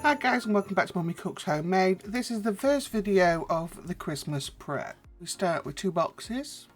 Hi guys, and welcome back to Mummy Cooks Homemade. This is the first video of the Christmas prep. We start with 2 boxes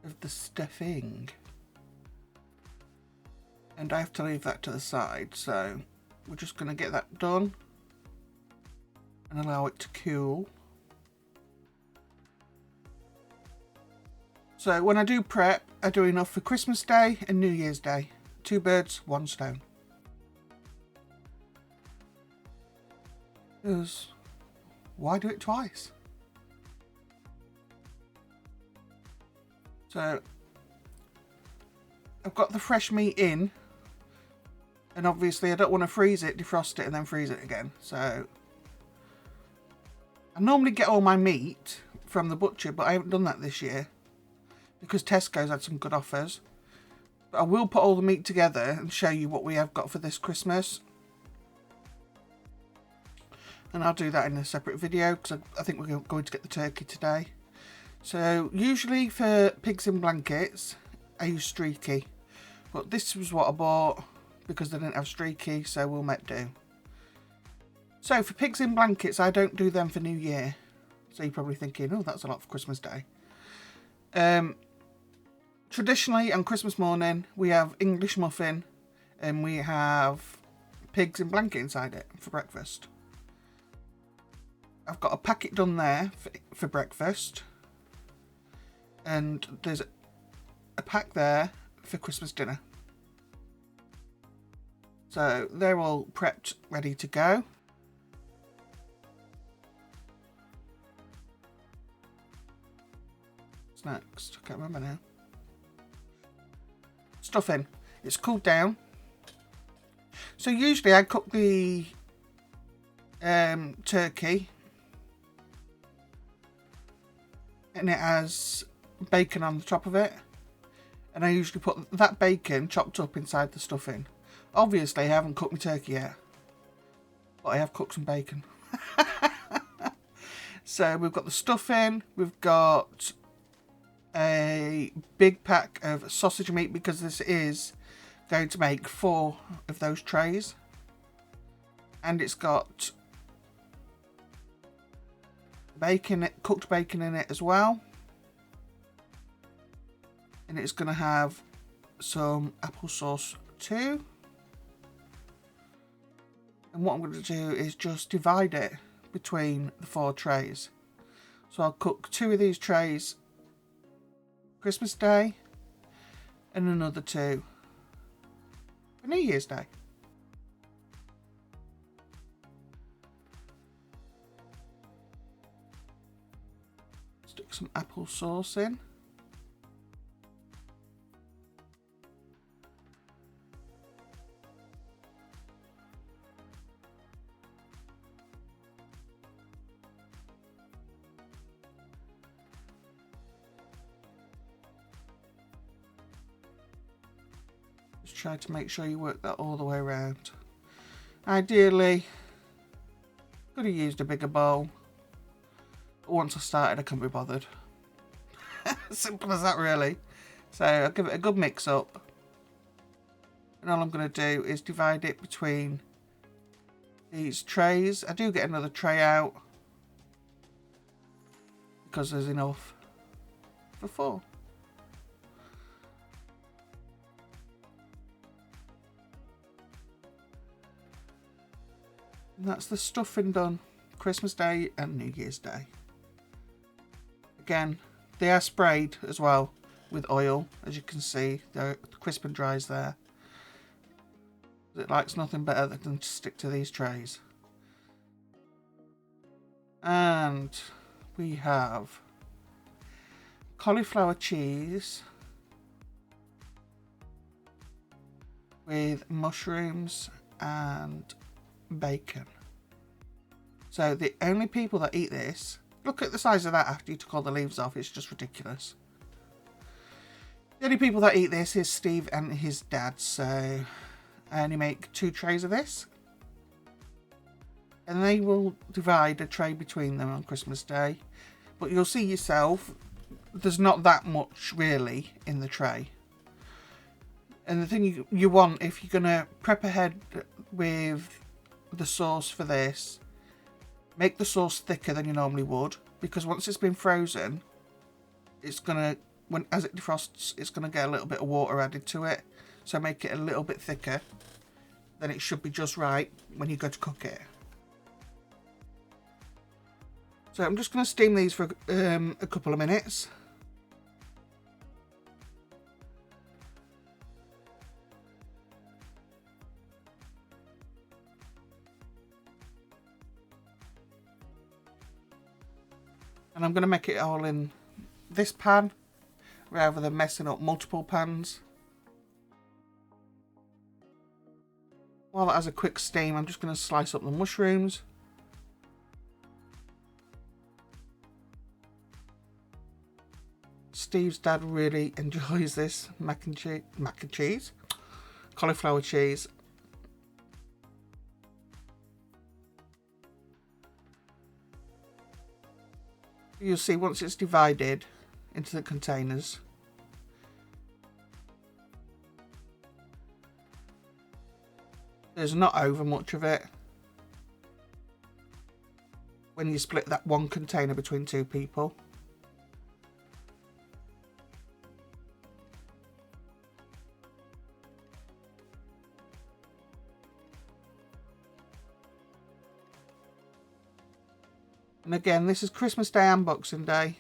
of the stuffing. And I have to leave that to the side, so we're just going to get that done and allow it to cool. So when I do prep, I do enough for Christmas Day and New Year's Day. 2 birds, 1 stone. Because why do it twice? So I've got the fresh meat in, and obviously I don't want to freeze it, defrost it and then freeze it again. So I normally get all my meat from the butcher, but I haven't done that this year because Tesco's had some good offers. But I will put all the meat together and show you what we have got for this Christmas. And I'll do that in a separate video because I think we're going to get the turkey today. So usually for pigs in blankets, I use streaky. But this was what I bought because they didn't have streaky, so we'll make do. So for pigs in blankets, I don't do them for New Year. So you're probably thinking, oh, that's a lot for Christmas Day. Traditionally on Christmas morning, we have English muffin and we have pigs in blanket inside it for breakfast. I've got a packet done there for breakfast, and there's a pack there for Christmas dinner. So they're all prepped, ready to go. What's next? I can't remember now. Stuffing. It's cooled down. So usually I cook the turkey, and it has bacon on the top of it, and I usually put that bacon chopped up inside the stuffing. Obviously I haven't cooked my turkey yet, but I have cooked some bacon. So we've got the stuffing, we've got a big pack of sausage meat because this is going to make 4 of those trays, and it's got bacon, cooked bacon in it as well, and it's going to have some applesauce too. And what I'm going to do is just divide it between the 4 trays. So I'll cook 2 of these trays Christmas Day and another 2 for New Year's Day. Stick some applesauce in. Just try to make sure you work that all the way around. Ideally, could have used a bigger bowl. Once I started, I couldn't be bothered. Simple as that, really. So I'll give it a good mix up, and all I'm going to do is divide it between these trays. I do get another tray out because there's enough for 4. And that's the stuffing done Christmas Day and New Year's Day. Again, they are sprayed as well with oil, as you can see. They're crisp and dries there. It likes nothing better than to stick to these trays. And we have cauliflower cheese with mushrooms and bacon. So the only people that eat this, look at the size of that after you took all the leaves off, it's just ridiculous. The only people that eat this is Steve and his dad, so I only make 2 trays of this, and they will divide a tray between them on Christmas Day. But you'll see yourself, there's not that much really in the tray. And the thing you want, if you're going to prep ahead with the sauce for this, make the sauce thicker than you normally would, because once it's been frozen, it's gonna, as it defrosts, it's gonna get a little bit of water added to it. So make it a little bit thicker. Then it should be just right when you go to cook it. So I'm just going to steam these for a couple of minutes. And I'm going to make it all in this pan rather than messing up multiple pans. While that has a quick steam, I'm just going to slice up the mushrooms. Steve's dad really enjoys this mac and cheese, cauliflower cheese. You'll see once it's divided into the containers, there's not over much of it when you split that one container between two people. And again, this is Christmas Day and Boxing Day.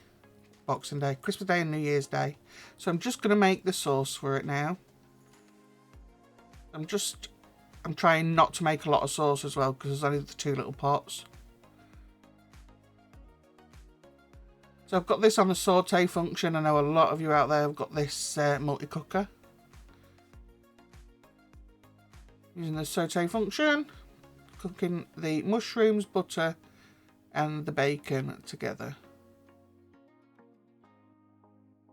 Christmas Day and New Year's Day. So I'm just going to make the sauce for it now. I'm trying not to make a lot of sauce as well, because there's only the 2 little pots. So I've got this on the saute function. I know a lot of you out there have got this multi-cooker. Using the saute function, cooking the mushrooms, butter and the bacon together.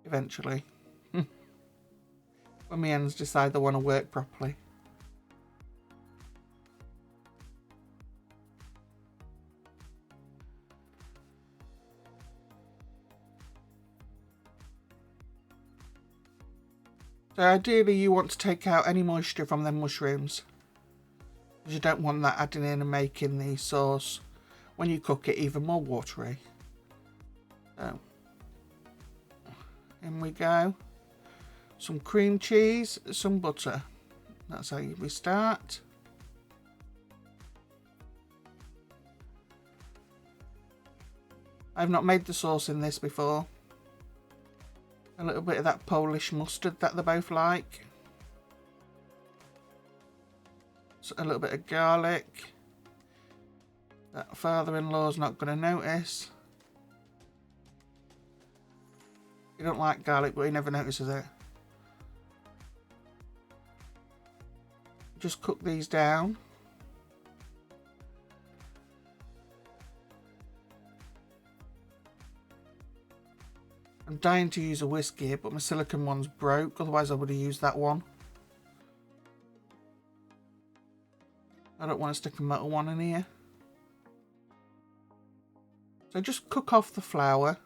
Eventually. When my hands decide they want to work properly. So ideally you want to take out any moisture from them mushrooms, because you don't want that adding in and making the sauce, when you cook it, even more watery. So in we go. Some cream cheese, some butter. That's how we start. I've not made the sauce in this before. A little bit of that Polish mustard that they both like. So a little bit of garlic. That father-in-law's not going to notice. He don't like garlic, but he never notices it. Just cook these down. I'm dying to use a whisk here, but my silicone one's broke, otherwise I would have used that one. I don't want to stick a metal one in here. So just cook off the flour.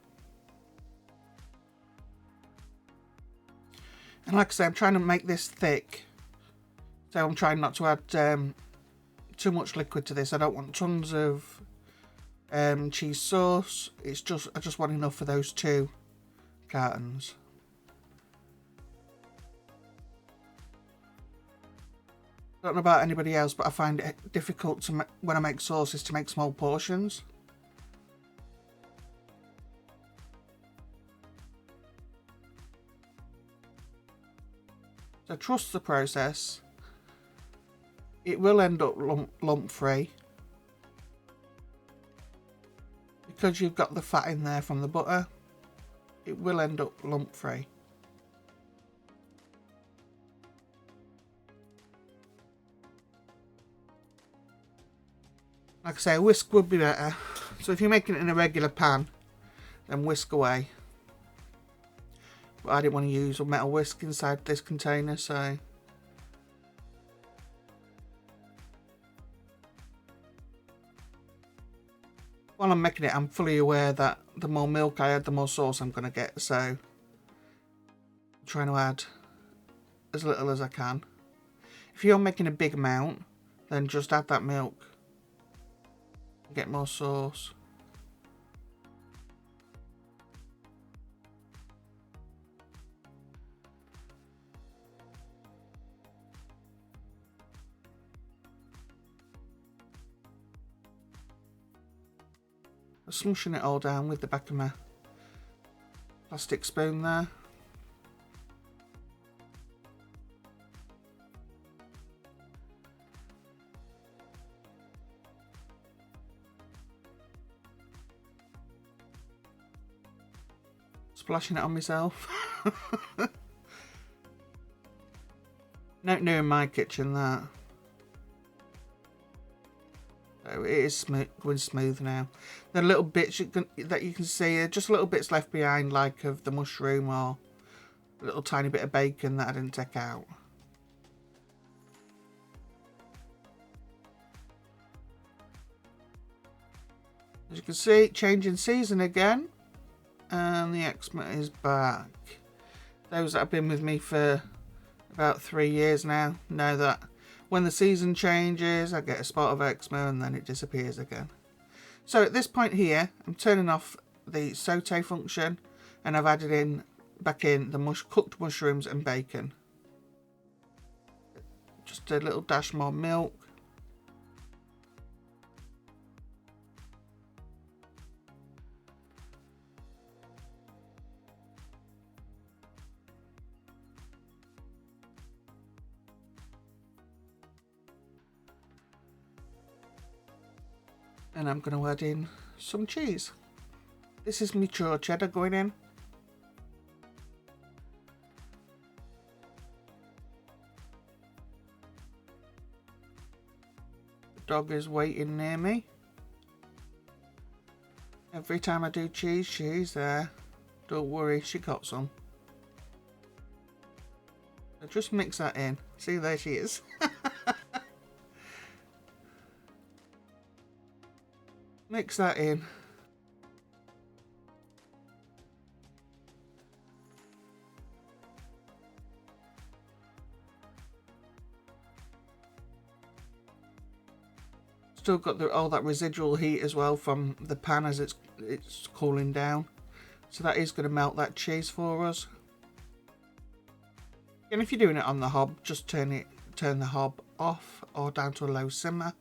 And like I say, I'm trying to make this thick. So I'm trying not to add too much liquid to this. I don't want tons of cheese sauce. I just want enough for those 2 cartons. I don't know about anybody else, but I find it difficult to when I make sauces to make small portions. So trust the process. It will end up lump free because you've got the fat in there from the butter. It will end up lump free. Like I say, a whisk would be better. So if you're making it in a regular pan, then whisk away. But I didn't want to use a metal whisk inside this container, so while I'm making it, I'm fully aware that the more milk I add, the more sauce I'm going to get, so I'm trying to add as little as I can. If you're making a big amount, then just add that milk Get more sauce. I'm smushing it all down with the back of my plastic spoon there. Splashing it on myself. Not new in my kitchen, that. So it is going smooth now. The little bits that you can see are just little bits left behind, like of the mushroom or a little tiny bit of bacon that I didn't take out. As you can see, changing season again. And the eczema is back. Those that have been with me for about 3 years now know that when the season changes, I get a spot of eczema and then it disappears again. So at this point here, I'm turning off the saute function and I've added back in the cooked mushrooms and bacon. Just a little dash more milk. And I'm going to add in some cheese. This is mature cheddar going in. The dog is waiting near me. Every time I do cheese, she's there. Don't worry, she got some. So just mix that in. See, there she is. Mix that in. Still got all that residual heat as well from the pan as it's cooling down. So that is going to melt that cheese for us. And if you're doing it on the hob, just turn the hob off or down to a low simmer.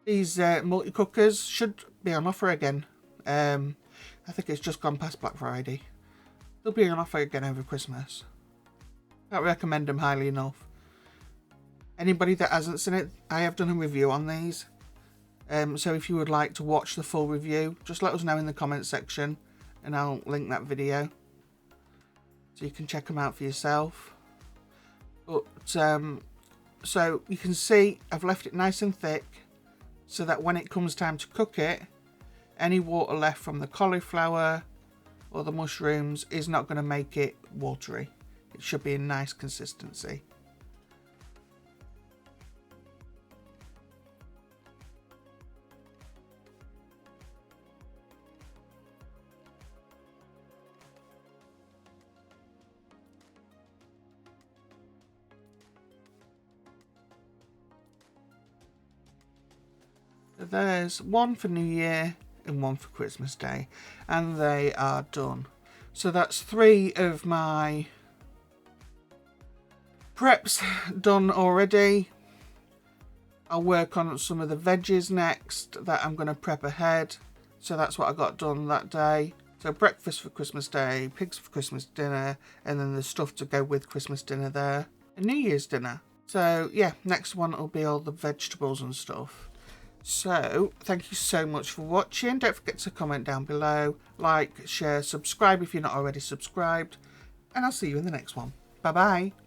These multi-cookers should be on offer again. I think it's just gone past Black Friday. They'll be on offer again over Christmas. Can't recommend them highly enough. Anybody that hasn't seen it, I have done a review on these. So if you would like to watch the full review, just let us know in the comments section and I'll link that video. So you can check them out for yourself. But so you can see I've left it nice and thick, so that when it comes time to cook it, any water left from the cauliflower or the mushrooms is not going to make it watery. It should be a nice consistency. There's one for New Year and one for Christmas Day, and they are done. So that's 3 of my preps done already. I'll work on some of the veggies next that I'm going to prep ahead. So that's what I got done that day. So breakfast for Christmas Day, pigs for Christmas dinner, and then the stuff to go with Christmas dinner there, and New Year's dinner. So yeah, next one will be all the vegetables and stuff. So, thank you so much for watching. Don't forget to comment down below, like, share, subscribe if you're not already subscribed. And I'll see you in the next one. Bye bye.